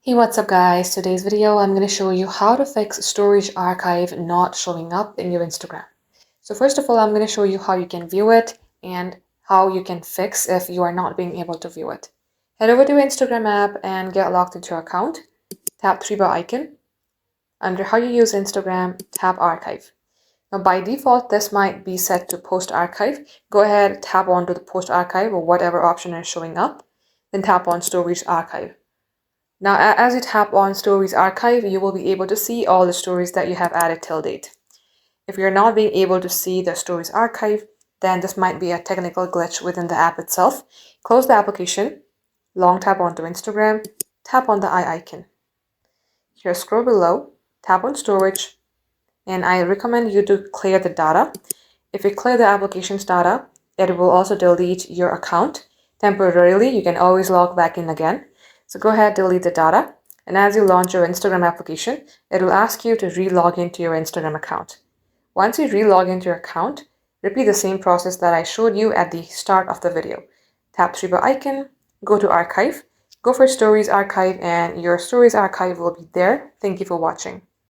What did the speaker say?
Hey, what's up guys? Today's video I'm going to show you how to fix storage archive not showing up in your Instagram. So first of all, I'm going to show you how you can view it and how you can fix if you are not being able to view it. Head over to your Instagram app and get logged into your account. Tap three bar icon. Under how you use Instagram, tap archive. Now by default, this might be set to post archive. Go ahead, tap onto the post archive or whatever option is showing up. Then tap on stories archive. Now, as you tap on Stories Archive, you will be able to see all the stories that you have added till date. If you're not being able to see the Stories Archive, then this might be a technical glitch within the app itself. Close the application, long tap onto Instagram, tap on the eye icon. Here, scroll below, tap on Storage, and I recommend you to clear the data. If you clear the application's data, it will also delete your account. Temporarily, you can always log back in again. So go ahead, delete the data, and as you launch your Instagram application, it will ask you to re-log into your Instagram account. Once you re-log into your account, repeat the same process that I showed you at the start of the video. Tap three bar icon, go to archive, go for Stories Archive, and your Stories Archive will be there. Thank you for watching.